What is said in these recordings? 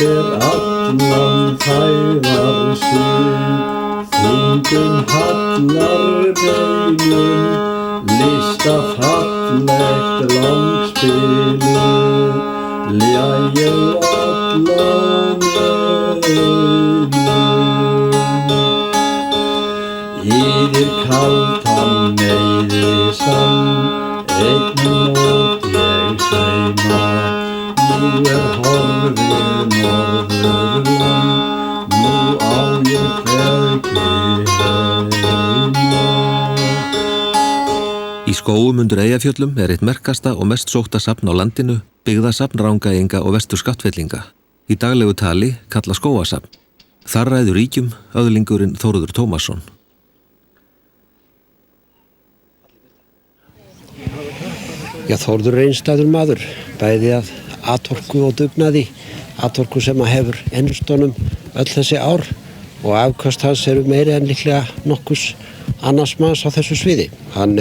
ber allan fæðar sig, þungum hallar beinum, lista fallegt langspilu, ljægir allan veginn. Yfir kaldan meiðisann, einn nótt ég sauma, nú horfið norðurland, nú á ég hvergi heima. Í skógum undir Eyjafjöllum eitt merkasta og mest sótta safn á landinu, byggðasafn Rangæinga og Vestur Skaftfellinga. Í daglegu tali kalla skógasafn. Þar ræður ríkjum öðlingurinn Þórður Tómasson. Já, Þórður einstæður maður, bæði að atorku og dugnaði, atorku sem að hefur ennustónum öll þessi ár og afkast hans eru meiri en líklega nokkurs annars manns á þessu sviði. Hann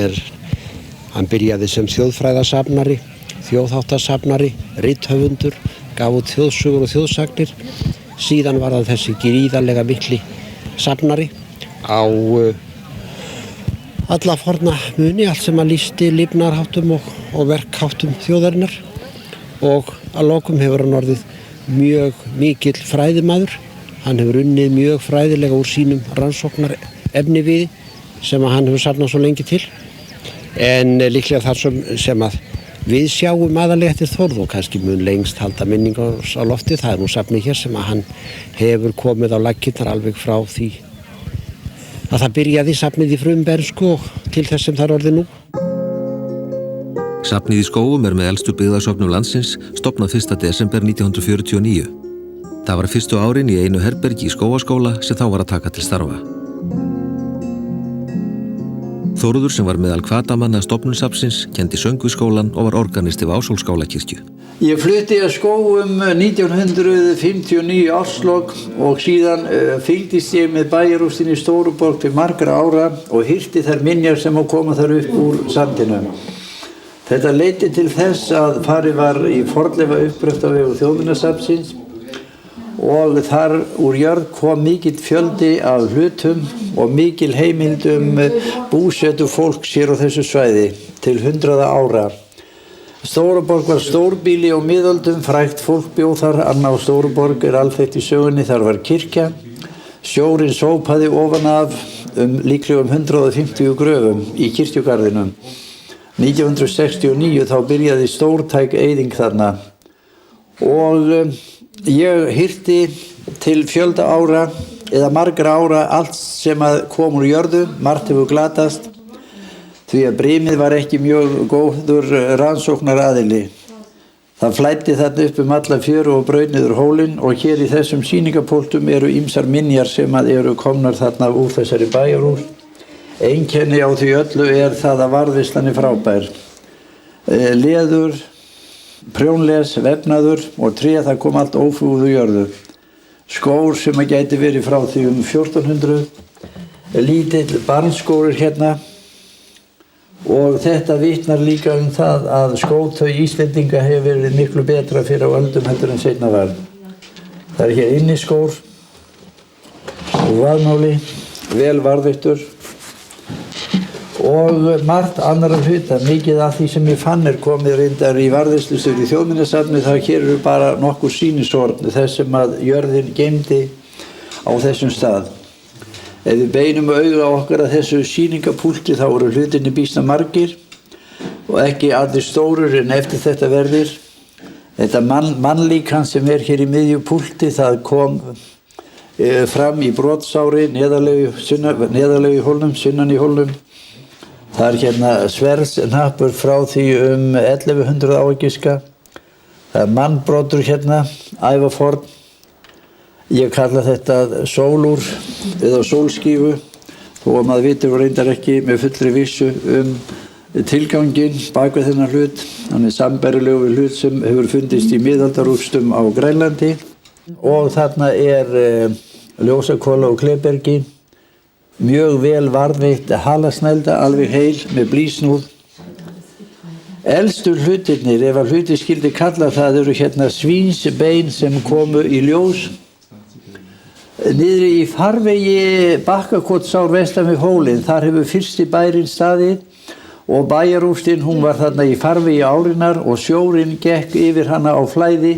byrjaði sem þjóðfræðasafnari, þjóðháttasafnari, rithöfundur, gaf út þjóðsögur og þjóðsagnir. Síðan var hann þessi gríðarlega mikli safnari á alla forna muni, allt sem að lýsti lifnaðarháttum og verkháttum þjóðarinnar, og að lokum hefur hann orðið mjög mikill fræðimaður. Hann hefur unnið mjög fræðilega úr sínum rannsóknar efniviði sem að hann hefur safnað svo lengi til. En líklega þar sem að við sjáum aðalega eftir Þórð og kannski mun lengst halda minningar á lofti, það nú safnið hér sem að hann hefur komið á laggirnar alveg frá því að það byrjaði safnið í frumbernsku og til þess sem það er orðið nú. Safnið í skógum með elstu byggðasöfnum landsins, stofnað 1. desember 1949. Það var fyrstu árin í einu herbergi í Skógaskóla sem þá var að taka til starfa. Þórður, sem var meðal hvatamanna stofnun safnsins, kenndi söng við skólann og var organisti við Ásólskálakirkju. Ég flutti að skógum 1959 árslok og síðan fylgdist ég með bæjarhúsinu í Stóruborg til margra ára og hirti þær minjar sem koma þar upp úr sandinu. Þetta leiddi til þess að farið var í fornleifa uppgröft á vegum Þjóðminjasafnsins og þar úr jörð kom mikill fjöldi af hlutum og mikil heimild búsetu fólks hér á þessu svæði til 100 ára. Stóruborg var stórbýli á miðöldum, frægt fólk bjó þar. Anna á Stóruborg er alþekkt í sögunni, þar var kirkja. Sjórinn sópaði ofan af líklega 150 gröfum í kirkjugarðinum. 1969 þá byrjaði stórtæk eyðing þarna og ég hirti til fjölda ára eða margra ára allt sem kom úr jörðu. Margt hefur glatast því að brimið var ekki mjög góður rannsóknaraðili. Það flæddi þarna upp alla fjöru og braut niður hólinn og hér í þessum sýningapúltum eru ýmsar minjar sem eru komnar þarna úr þessari bæjarhús. Einkenni á því öllu er það að varðveislan er frábær. Leður, prjónles, vefnaður og tré, það kom allt ófúðu jörðu. Skór sem gæti verið frá því 1400, lítill barnskórir hérna og þetta vitnar líka það að skótau Íslendinga hefur verið miklu betra fyrir á öldum heldur en seinna var. Það er hér inniskór og vaðmáli, vel varðveittur og margt annara hluta. Mikið af því sem ég fann komið reyndar í varðveislustöð í Þjóðminjasafni. Það hér eru bara nokkur sýnisorn þess sem að jörðin geymdi á þessum stað. Ef við beinum auga okkar að þessu sýningapúlti þá eru hlutinni býsna margir og ekki allir stórir en eftir þetta verðir. Þetta mannlíkan sem hér í miðju púlti, það kom fram í brotsári neðarlegu í hólnum, sunnan í hólnum. Það er hérna sverðshnappur frá því 1100 á að giska. Það er mannbrotur hérna, ævaforn. Ég kalla þetta sólúr eða sólskífu, þó að maður vitur reyndar ekki með fullri vissu tilganginn bak við þennan hlut. Hann er sambærilegur við hlut sem hefur fundist í miðaldarústum á Grænlandi. Og þarna er ljósakola og kleibergi. Mjög vel varðveitt halasnælda, alveg heil með blýsnúð. Elstu hlutirnir, ef að hluti skildi kalla það, eru hérna svínsbein sem komu í ljós. Niðri í farvegi Bakkakotsár vestan við hólinn, þar hefur fyrsti bærinn staðið og bæjarústin, hún var þarna í farvegi árinnar og sjórinn gekk yfir hana á flæði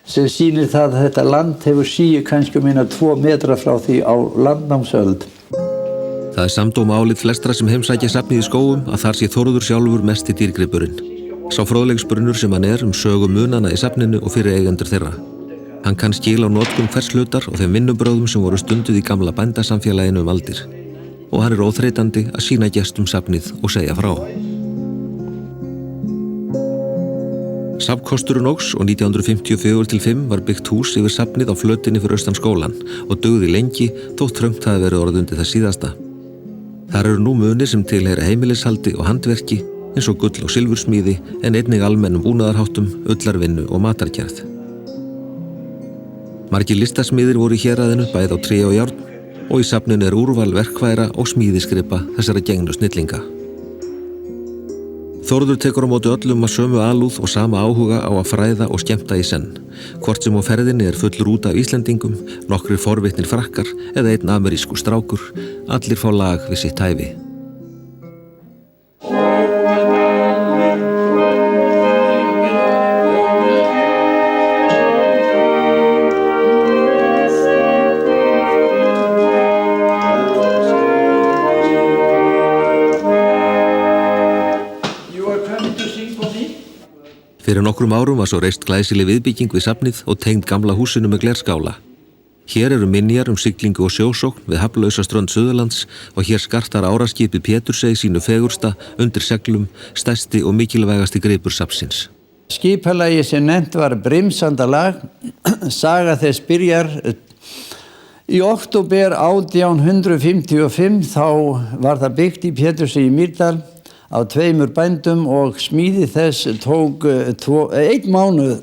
sem sýnir það að þetta land hefur síu kannski minna 2 metra frá því á landnámsöld. Það er samdóma álit flestra sem heimsækja safnið í Skógum að þar sé Þórður sjálfur mesti dýrgripurinn. Sá fróðleiksbrunnur sem hann er sögu munana í safninu og fyrir eigendur þeirra. Hann kann skil á notkun hvers hlutar og þeim vinnubrögðum sem voru stunduð í gamla bændasamfélaginu aldir. Og hann er óþreytandi að sýna gestum safnið og segja frá. Safnkosturinn óx og 1954-5 var byggt hús yfir safnið á flötinni fyrir austan skólann og dugði lengi þótt þröngt hafi verið orðið undir það síðasta. Þar eru nú munir sem tilheyra heimilishaldi og handverki eins og gull- og silfursmíði en einnig almennum búnaðarháttum, ullarvinnu og matargerð. Margir listasmiðir voru í héraðinu bæði á tré og járn og í safninu er úrval verkfæra og smíðiskripa þessara gengnu snillinga. Þórður tekur á móti öllum að sömu alúð og sama áhuga á að fræða og skemmta í senn. Hvort sem á ferðinni er full rúta af Íslendingum, nokkrir forvitnir frakkar eða einn amerískur strákur, allir fá lag við sitt hæfi. Fyrir nokkrum árum var svo reist glæsileg viðbygging við safnið og tengd gamla húsinu með glerskála. Hér eru minjar siglingu og sjósókn við hafnlausa strönd Suðurlands og hér skartar áraskipið Pétursey sínu fegursta undir seglum, stærsti og mikilvægasti gripur safnsins. Skipalagi sem nefnt var Brimsandalag, saga þess byrjar í október 1855, þá var það byggt í Pétursey í Mýrdal á 2 bændum og smíði þess tók 1 mánuð,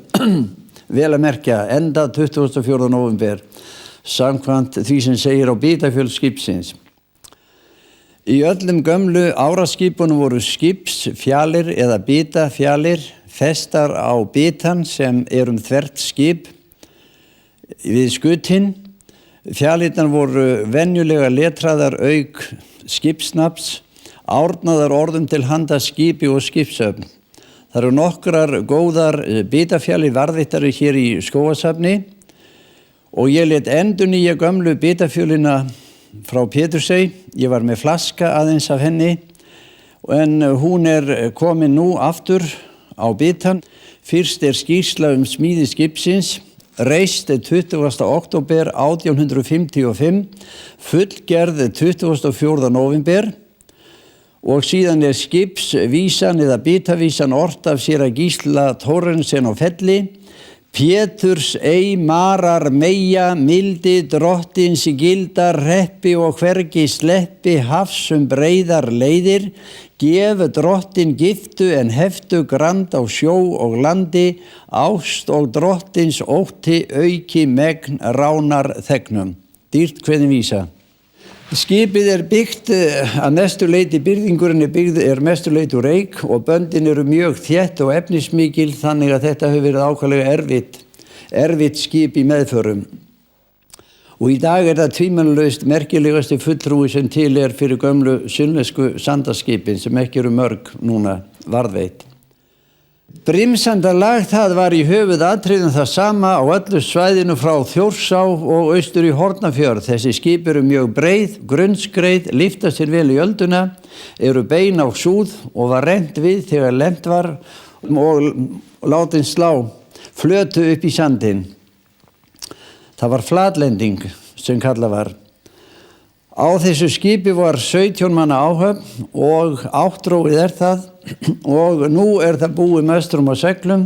vel að merkja, enda 24. nóvember, samkvæmt því sem segir á bitafjöld skipsins. Í öllum gömlu áraskipunum voru skipsfjalir eða bitafjalir festar á bitan sem þvert skip við skutinn. Fjalirnar voru venjulega letraðar auk skipsnafns, árnaðar orðum til handa skipi og skipsöfn. Það eru nokkrar góðar bitafjalir varðveittari hér í Skógasafni og ég lét endurnýja gömlu bitafjölina frá Pétursey. Ég var með flaska aðeins af henni en hún komin nú aftur á bitan. Fyrst skýrsla smíði skipsins, reist 20. október 1855, fullgerð 24. nóvember og síðan skipsvísan eða bitavísan ort af séra Gísla Thorstensen á Felli. Péturs ei marar meja, mildi drottins gildar reppi og hvergi sleppi hafs breiðar leiðir, gef drottin giftu en heftu grand á sjó og landi, ást og drottins ótti auki megn ránar þegnum. Dýrt kveðin vísa. Skipið byggt að mestu leyti, byrðingurinn byggð mestu leyti úr eik og böndin eru mjög þétt og efnismikil þannig að þetta hefur verið ákaflega erfitt skip í meðförum. Og í dag það tvímælalaust merkilegasti fulltrúi sem til fyrir gömlu sunnlensku sandaskipin sem ekki eru mörg núna varðveitt. Brimsandalag það var í höfuðatriðum það sama á öllu svæðinu frá Þjórsá og austur í Hornafjörð. Þessi skip eru mjög breið, grunnskreið, lyfta sér vel í ölduna, eru bein á súð og var rennt við þegar lent var og látin slá flötu upp í sandinn. Það var flatlending sem kallað var. Á þessu skipi var 17 manna áhöfn og áttróið það og nú það búið möstrum og seglum.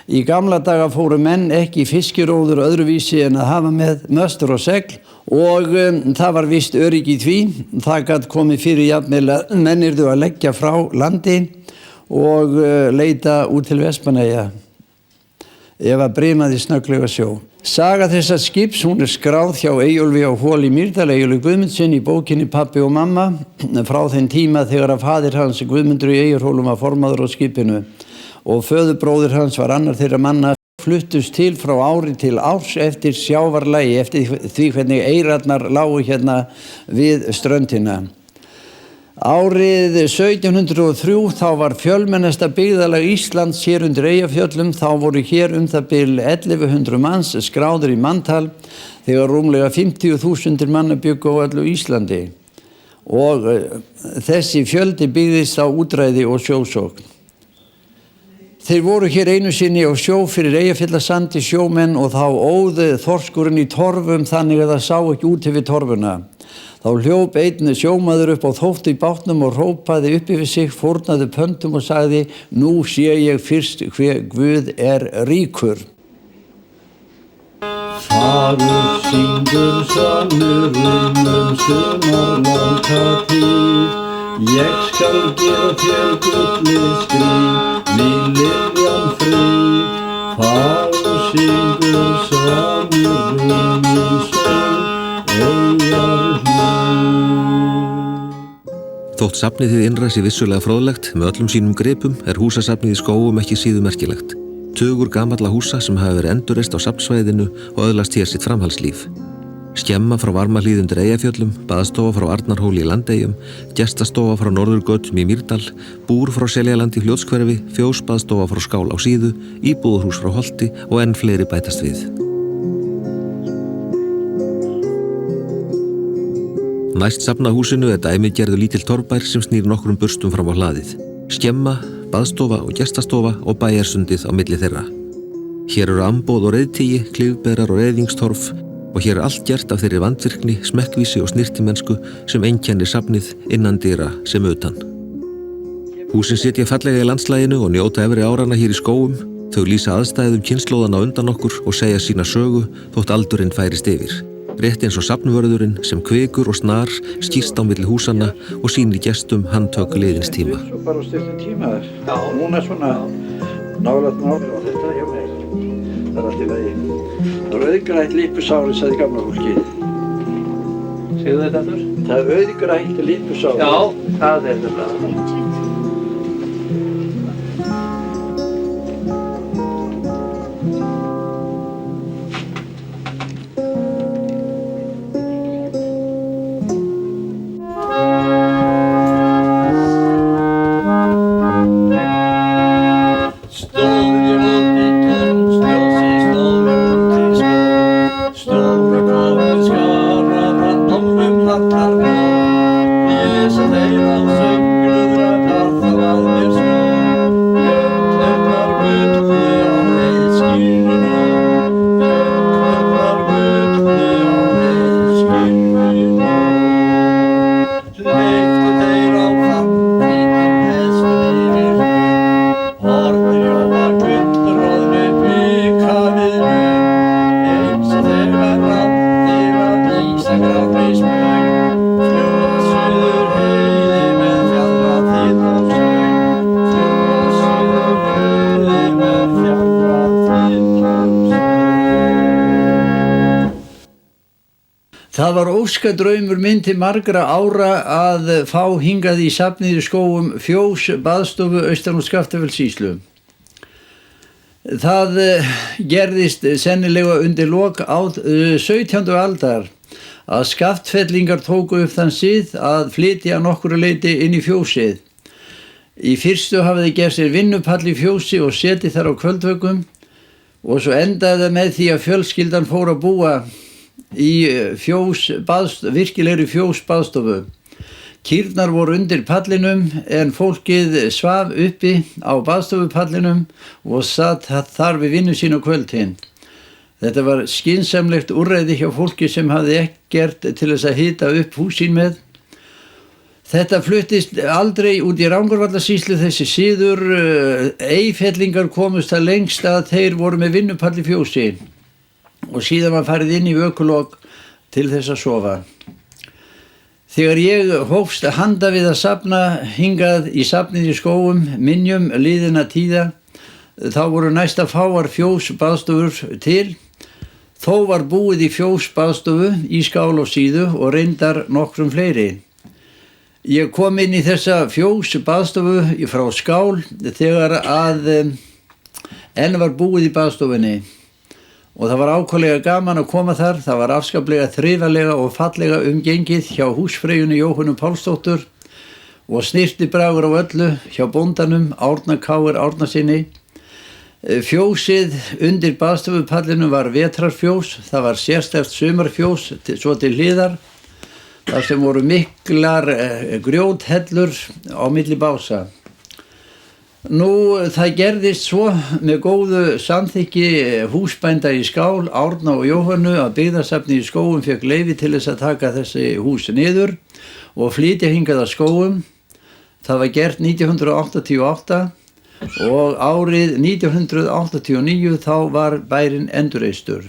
Í gamla daga fóru menn ekki í fiskiróður öðruvísi en að hafa með möstur og segl og það var vist öryggi í því. Það gat komið fyrir jafnvel að menn yrðu að leggja frá landi og leita út til Vestmannaeyja ef að brimaði snögglega sjó. Saga þessa skips, hún skráð hjá Eyjólfi á Hóli Mýrdal, Eyjólfi Guðmundsson í bókinni Pabbi og mamma frá þeim tíma þegar að faðir hans Guðmundur í Eyjólfum var formaður á skipinu. og föðurbróðir hans var annar þeirra manna, fluttust til frá ári til árs eftir sjávarlagi, eftir því hvernig eyrarnar lágu hérna við ströndina. Árið 1703 þá var fjölmennasta byggðarlag Íslands hér undir Eyjafjöllum, þá voru hér það bil 1100 manns skráður í manntal þegar rúmlega 50.000 manna bjuggu á öllu Íslandi og þessi fjöldi byggðist á útræði og sjósókn. Þeir voru hér einu sinni á sjó fyrir Eyjafjallasandi sjómenn og þá óð þorskurinn í torfum þannig að það sá ekki út yfir torfuna. Þá hljóp einn sjómaður upp á þótt í bátnum og hrópaði upp yfir sig, fórnaði pöndum og sagði: Nú sé ég fyrst hve Guð ríkur. Fagur syngur svanurinn sumarlanga tíð. Ég skal gefa þér gullið skríð, nýliðjan fríð. Fagur syngur svanurinn eyjar hlýð. Þótt safnið hið innra sé vissulega fróðlegt með öllum sínum gripum húsasafnið í Skógum ekki síður merkilegt. Tugur gamalla húsa sem hafa verið endurreist á safnsvæðinu og öðlast hér sitt framhaldslíf. Skemma frá Varmahlíð undir Eyjafjöllum, baðstofa frá Arnarhóli í Landeyjum, gestastofa frá Norðurgötum í Mýrdal, búr frá Seljalandi í Fljótskverfi, fjósbaðstofa frá Skál á Síðu, íbúðarhús frá Holti og enn fleiri bætast við. Næst safnahúsinu dæmigerður lítill torfbær sem snýr nokkrum burstum fram á hlaðið. Skemma, baðstofa og gestastofa og bæjarsundið á milli þeirra. Hér eru amboð og reiðtígi, klifberar og reiðingstorf og hér allt gert af þeirri vandvirkni, smekkvísi og snyrtimennsku sem einkennir safnið innandyra sem utan. Húsin sitja fallega í landslaginu og njóta efri árana hér í Skógum. Þau lýsa aðstæðum kynslóðana undan okkur og segja sína sögu þótt aldurinn færist yfir. Rétt eins og safnvörðurinn sem kvikur og snar skýrst á milli húsanna og sýnir gestum handtök liðins tíma. Svo bara stuttum tíma þar. Já. Núna svona nálægt náður á þetta hjá mér. Það allt í lagi. Rauðgrænt lípusári, sagði gamla fólkið. Segðu þetta aftur? Það rauðgrænt lípusári. Já, það þetta. Það var óskadraumur minn til margra ára að fá hingað í safnið í Skógum fjós baðstofu austan úr Skaftafellssýslu. Það gerðist sennilega undir lok 17. aldar að Skaftfellingar tóku upp þann sið að flytja nokkru leyti inn í fjósið. Í fyrstu hafði þeir gert sér vinnupall í fjósi og setið þar á kvöldvökum og svo endaði það með því að fjölskyldan fór að búa í virkilegri fjósbaðstofu. Kýrnar voru undir pallinum en fólkið svaf uppi á baðstofupallinum og satt þar við vinnu sín á kvöldin. Þetta var skynsamlegt úrræði hjá fólki sem hafði ekkert til þess að hita upp húsín með. Þetta fluttist aldrei út í Rangárvallasýslu þessi siður. Eyfellingar komust það lengst að þeir voru með vinnupall í fjósi og síðan var farið inn í vökulok til þess að sofa. Þegar ég hófst handa við að safna hingað í safnið í Skógum minjum liðinna tíða, þá voru næsta fáar fjósbaðstofur til. Þó var búið í fjósbaðstofu í Skál á Síðu og reyndar nokkrum fleiri. Ég kom inn í þessa fjós baðstofu frá Skál þegar að enn var búið í baðstofunni og það var ákaflega gaman að koma þar. Það var afskaplega þrifalega og fallega umgengið hjá húsfreyjunni Jóhönnu Pálsdóttur og snirti bragur á öllu hjá bóndanum Árna Káir Árnasyni. Fjósið undir baðstofupallinu var vetrarfjós, það var sérstætt sumarfjós svo til hliðar. þar sem voru miklar grjóthellur á milli bása. Nú, það gerðist svo með góðu samþykki húsbænda í Skál, Árna og Jóhönnu, að byggðasafnið í Skógum fékk leyfi til þess að taka þessi hús niður og flytja hingað að Skógum. Það var gert 1988 og árið 1989 þá var bærinn endurreistur.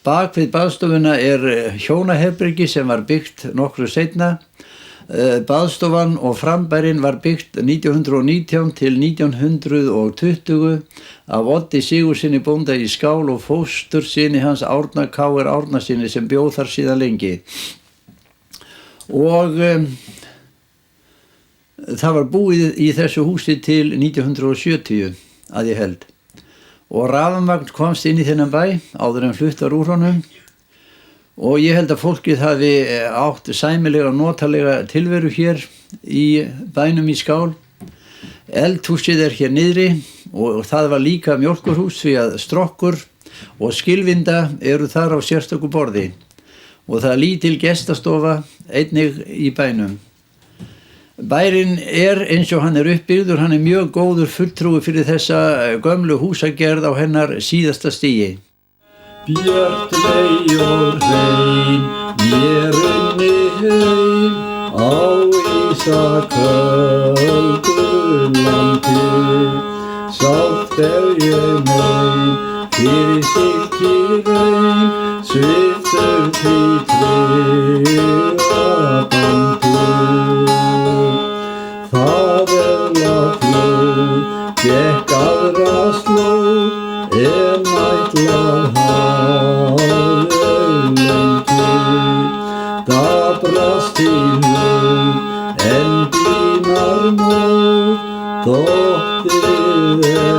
Bak við baðstofuna hjónaherbergi sem var byggt nokkru seinna. Baðstofan og frambærinn var byggt 1919 til 1920 af Oddi Sigurðssyni bónda í Skál og fóstursyni hans Árna Káir Árnasyni sem bjó þar síðan lengi. Og það var búið í þessu húsi til 1970 að ég held. Og rafmagn komst inn í þennan bæ áður en fluttar úr honum. Og ég held að fólkið hafi átt sæmilega og notalega tilveru hér í bænum í Skál. Eldhúsið hér niðri og það var líka mjólkurhús því að strokkur og skilvinda eru þar á sérstöku borði. Og það lítil gestastofa einnig í bænum. Bærinn eins og hann uppbyggður, hann mjög góður fulltrúi fyrir þessa gömlu húsagerð á hennar síðasta stigi. Björt vei og hrein, mér unni heim, á ísaköldu landi. Sátt ég mein, fyrir silki rein, sviftur því trégabandi. Það laflóð, gekk aðra slóð, nætlað hafði lengi. Dabrast í hug, dýnar móð, dóttir fyrra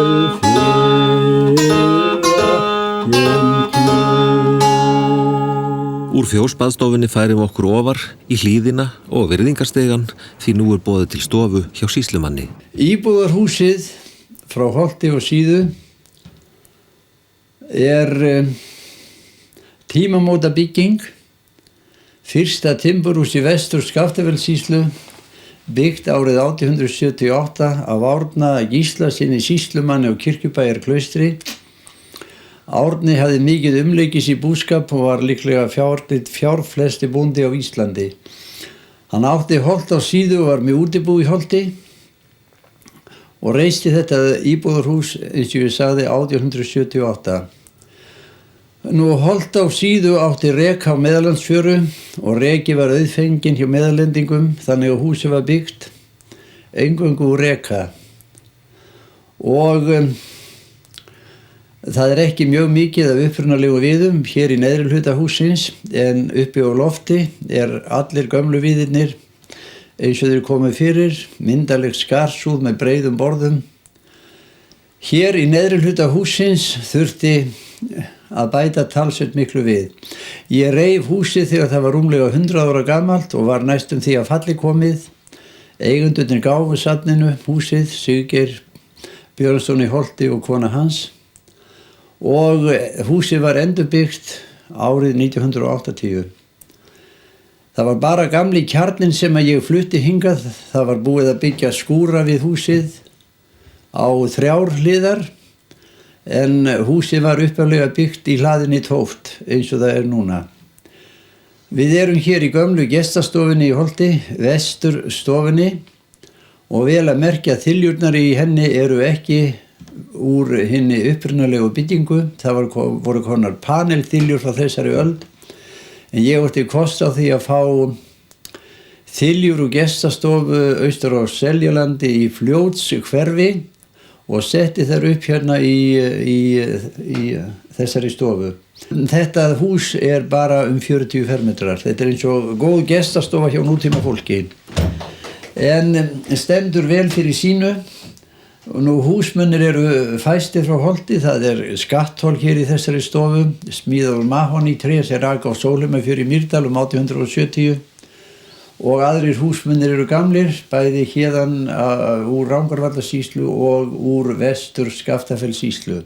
gengi. Úr fjósbaðstofunni færum okkur ofar í hlíðina og virðingarstegan því nú boðið til stofu hjá sýslumanni. Íbúðarhúsið frá Holti og Síðu tímamóta bygging, fyrsta timburhús í vestur Skaftafellssýslu, byggt árið 1878 af Árna Gíslasyni sýslumanni á Kirkjubæjarklaustri. Árni hafði mikið umleikis í búskap og var líklega fjárflesti bóndi á Íslandi. Hann átti Holt á Síðu og var með útibú í Holti og reisti þetta íbúðarhús, eins og ég sagði, 1878. Nú Holt á Síðu átti rek á Meðallandsfjöru og reki var auðfengin hjá meðallendingum, þannig að húsið var byggt eingöngu úr reka. Og það ekki mjög mikið af upprunalegu viðum hér í neðri hluta hússins, en uppi á lofti allir gömlu viðirnir eins og þeir komið fyrir, myndarleg skarsúð með breiðum borðum. Hér í neðri hluta hússins þurfti að bæta talsvert miklu við. Ég reif húsið þegar það var rúmlega 100 ára gamalt og var næstum því að falli komið. Eigendurnir gáfu safninu húsið, Siggeir Björnsson í Holti og kona hans. Og húsið var endurbyggt árið 1980. Það var bara gamli kjarninn sem að ég flutti hingað. Það var búið að byggja skúra við húsið á 3 hliðar, en húsið var upphaflega byggt í hlaðinni tóft eins og það núna. Við hér í gömlu gestastofunni í Holti, vesturstofunni, og vel að merkja þiljurnar í henni eru ekki úr hinni upprunalegu byggingu. Það voru konar panelþiljur frá þessari öld, en ég átti kost á því að fá þiljur úr gestastofu austur á Seljalandi í Fljótshverfi og setti þær upp hérna í þessari stofu. Þetta hús bara 40 fermetrar. Þetta eins og góð gestastofa hjá nútíma fólki. En stendur vel fyrir sínu. Og nú húsmunir eru fæstir frá Holti, það skatthól hér í þessari stofu, smíðað úr mahónítré sem rak á Sólheimafjöru í Mýrdal 1870 og aðrir húsmunir eru gamlir, bæði héðan úr Rangárvallasýslu og úr vestur Skaftafellssýslu.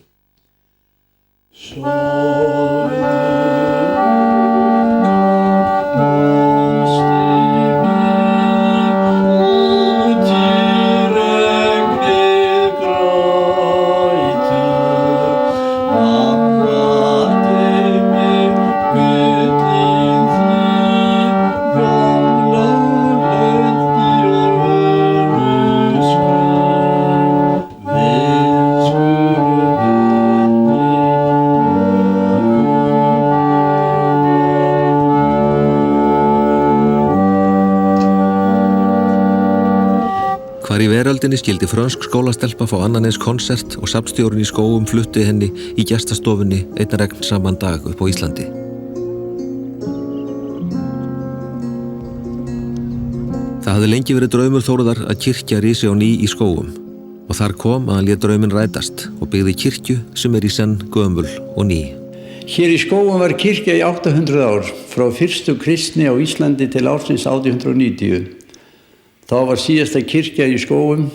Hvar í veröldinni skildi frönsk skólastelpa fá annan eins konsert og safnstjórinn í Skógum flutti henni í gestastofunni einn regn saman dag upp á Íslandi. Það hafði lengi verið draumur Þórðar að kirkja risi á ný í Skógum og þar kom að hann lét drauminn rætast og byggði kirkju sem í senn gömul og ný. Hér í Skógum var kirkja í 800 ár, frá fyrstu kristni á Íslandi til ársins 1890. Þá var síðasta kirkja í Skógum,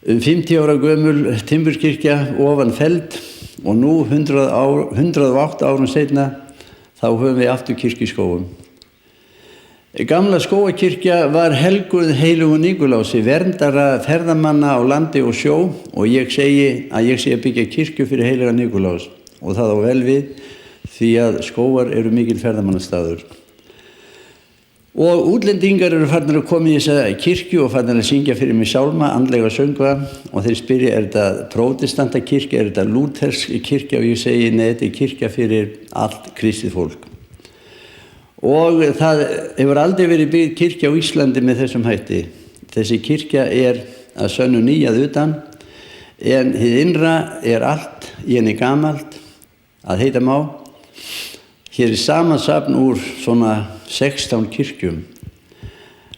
50 ára gömul timburkirkja ofan feld og nú 108 árum seinna þá höfum við aftur kirkju í Skógum. Gamla Skógakirkja var helguð heilugum Nikulási, verndara ferðamanna á landi og sjó og ég segi að byggja kirkju fyrir heilaga Nikulás og það á vel við því að Skógar eru mikil ferðamannastaður. Og útlendingar eru farnir að koma í þessa kirkju og farnir að syngja fyrir mig sálma, andlega söngva og þeir spyrja, þetta prótestanta kirkja, þetta lútersk kirkja? Og ég segi, nei, þetta kirkja fyrir allt kristið fólk. Og það hefur aldrei verið byggð kirkja á Íslandi með þessum hætti. Þessi kirkja að sönnu ný að utan, en hið innra allt í henni gamalt að heita má. Hér samansafn úr svona 16 kirkjum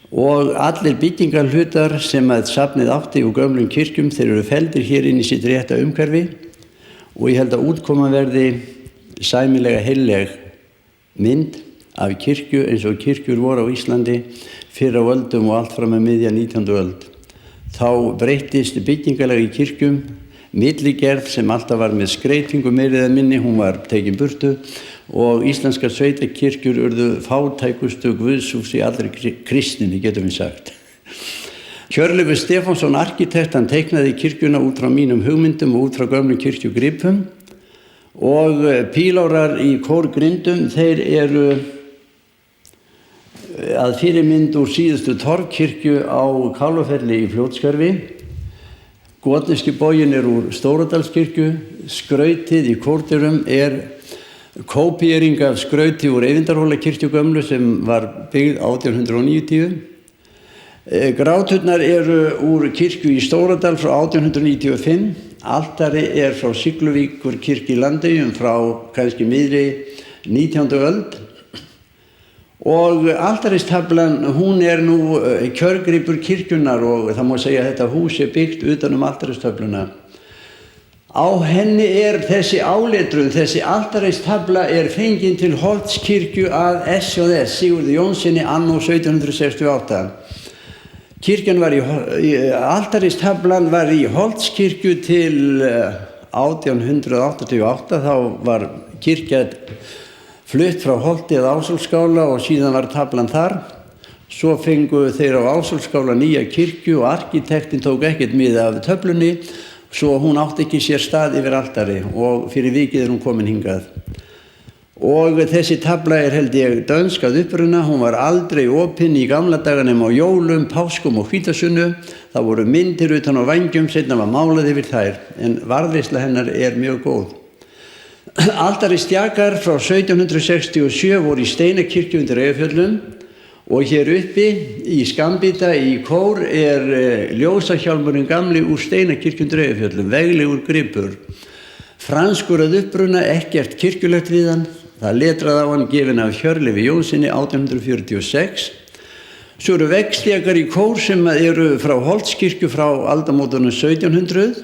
og allir byggingarhlutar sem að safnið átti úr gömlum kirkjum, þeir eru feldir hér inn í sitt rétta umhverfi og ég held að útkoma verði sæmilega heilleg mynd af kirkju eins og kirkjur voru á Íslandi fyrr á öldum og allt fram að miðja 19. öld. Þá breyttist byggingarlega í kirkjum, milligerð sem alltaf var með skreytingu meira eða minni, hún var tekin burtu og íslenskar sveitakirkjur urðu fátækustu guðshús í allri kristninni, getum við sagt. Hjörleifur Stefánsson, arkitekt, hann teiknaði kirkjuna út frá mínum hugmyndum og út frá gömlum kirkjugripum og pílárar í kórgrindum, þeir eru að fyrirmynd úr síðustu torfkirkju á Kálafelli í Fljótskörfi. Gotneski bógin úr Stóradalskirkju, skrautið í kórdyrum kópíering af skrauti úr Eyvindarhólakirkju gömlu sem var byggð 1890. Gráturnar eru úr kirkju í Stóradal frá 1895. Altari frá Sigluvíkurkirkju í Landeyjum frá kannski miðri 19. öld. Og altaristaflan, hún nú kjörgripur kirkjunnar og það má segja að þetta hús byggt utan altaristafluna. Á henni þessi áletrun, þessi altaristafla fengin til Holtskirkju að S.J.S. Sigurði Jónssoni anno 1768. Altaristaflan var í Holtskirkju til 1888, þá var kirkja flutt frá Holti að Ásólfsskála og síðan var taflan þar. Svo fengu þeir á Ásólfsskála nýja kirkju og arkitektin tók ekkert mið af töflunni, svo hún átti ekki sér stað yfir altari og fyrir vikið hún komin hingað. Og þessi tafla held ég dönsk að uppruna, hún var aldrei opin í gamla daga nema á jólum, páskum og hvítasunnu. Það voru myndir utan á vængjum, seinna var málað yfir þær, en varðveisla hennar mjög góð. Altaristjakar frá 1767 voru í Steinakirkju undir Eyjafjöllum og hér uppi í skambita í kór ljósahjálmurinn gamli úr Steinakirkju undir Eyjafjöllum, veglegur gripur. Franskur að uppruna, ekkert kirkjulegt við hann. Það letrað á hann gefin af Hjörleifi Jónssoni 1846. Svo eru veggstjakar í kór sem eru frá Holtskirkju frá aldamótunum 1700.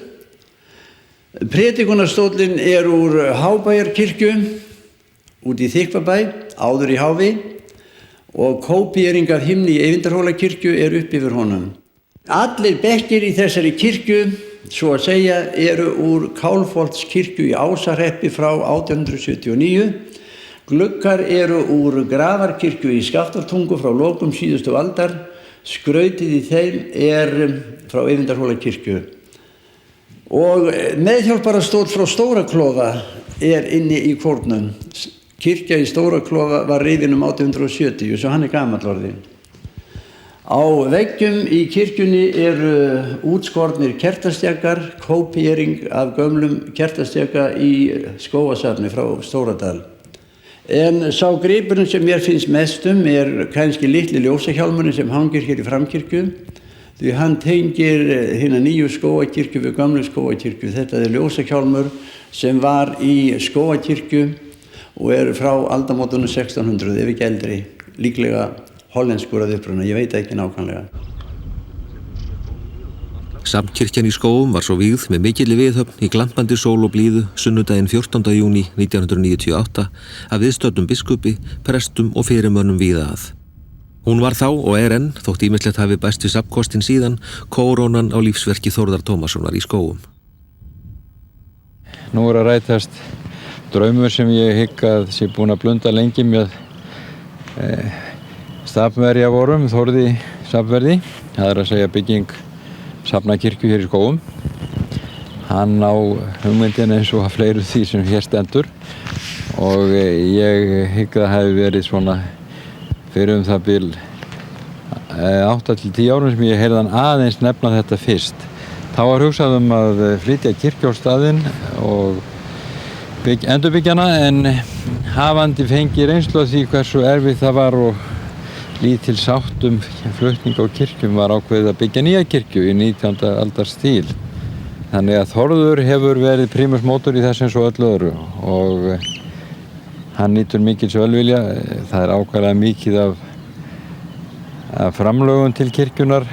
Predikunarstólinn úr Hábæjarkirkju, út í Þykkvabæ, áður í Háfi, og kópíering af himni í Eyvindarhólakirkju upp yfir honum. Allir bekkir í þessari kirkju, svo að segja, eru úr Kálfholtskirkju í Ásarhreppi frá 1879. Gluggar eru úr Grafarkirkju í Skaftártungu frá lokum síðustu aldar. Skrautið í þeim frá Eyvindarhólakirkju. Og meðhjálparastóll frá Stóraklofa inni í kórnum. Kirkja í Stóraklofa var rifin 1870, svo hann gamall orðinn. Á veggjum í kirkjunni eru útskornir kertastjakar, kópíering af gömlum kertastjaka í skógasafni frá Stóradal. En sá gripurinn sem mér finnst mestum kannski litli ljósahjálmurinn sem hangir hér í framkirkju, því hann tengir hina nýju skógakirkju við gömlu skógakirkju. Þetta ljósahjálmur sem var í skógakirkju og frá aldamótunum 1600, ef ekki eldri, líklega hollenskur að uppruna, ég veit ekki nákvæmlega. Safnkirkjan í Skógum var svo vígð með mikilli viðhöfn í glampandi sól og blíðu sunnudaginn 14. júní 1998 af viðstöddum biskupi, prestum og fyrirmönnum víða að. Hún var þá og enn, þótt ýmislegt hafi bæst við safnkostin síðan, kórónan á lífsverki Þórðar Tómassonar í Skógum. Nú að rætast draumur sem ég hygg að sé búin að blunda lengi með stafnverja vorum, Þórði safnverði. Það að segja bygging safnakirkju hér í Skógum. Hann á hugmyndin eins og fleiru því sem hér stendur og ég hygg að það hefði verið svona fyrir það bil 8 til 10 árum sem ég heyrði hann aðeins nefna þetta fyrst. Þá var hugsað að flytja kirkju á staðinn og endurbyggja hana, en hafandi fengið reynslu af því hversu erfitt það var og lítil sátt flutning á kirkjum var ákveðið að byggja nýja kirkju í 19. aldar stíl. Þannig að Þórður hefur verið primus motor í þessu eins og öllu öðru og hann nýtur mikils velvilja. Það ákveðlega mikið af framlögum til kirkjunar.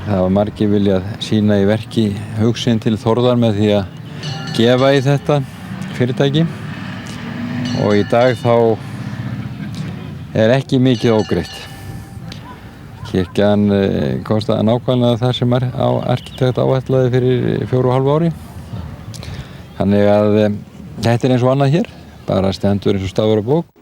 Það var margir viljað sýna í verki hugsun til Þórðar með því að gefa í þetta fyrirtæki og í dag þá ekki mikið ógreitt. Kirkjan kostaði nákvæmlega það sem arkitekt áætlaði fyrir 4,5 ári. Þannig að þetta eins og annað hér, bara stendur eins og stafur á bók.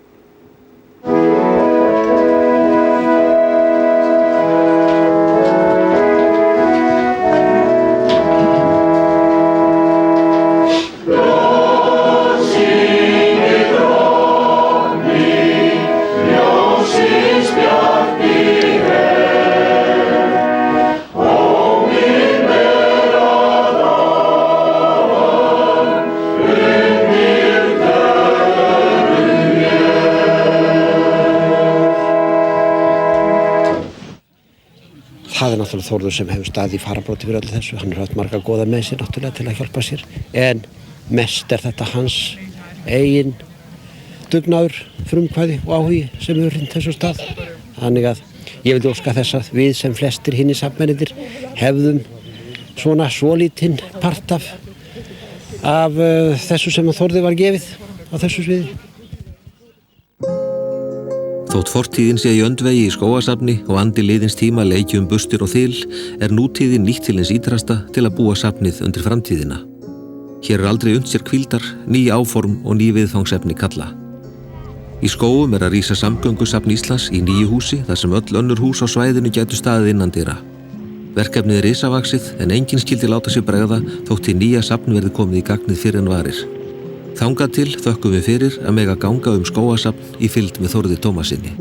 Það náttúrulega Þórður sem hefur staðið í fararbróti fyrir öllu þessu. Hann haft marga góða með sér náttúrulega til að hjálpa sér. En mest þetta hans eigin dugnaður, frumkvæði og áhugi sem hefur hrint þessu stað. Þannig að ég vil óska þess að við sem flestir hinir safnmennirnir hefðum svona svolítinn part af þessu sem að Þórði var gefið á þessu sviði. Þótt fortíðin sé í öndvegi í skógasafni og andi liðins tíma leiki bustir og þil nútíðin nýtt til hins ítrasta til að búa safnið undir framtíðina. Hér aldrei unnt sér hvíldar, ný áform og ný viðfangsefni kalla. Í Skógum að rísa samgöngusafn Íslands í nýju húsi þar sem öll önnur hús á svæðinu gætu staðið innandyra. Verkefnið risavaxið en enginn skyldi láta sér bregða þótt í nýja safn verði komið í gagnið fyrr en varir. Þangað til þökkum við fyrir að mega ganga skógasafn í fylgd með Þórði Tómassyni.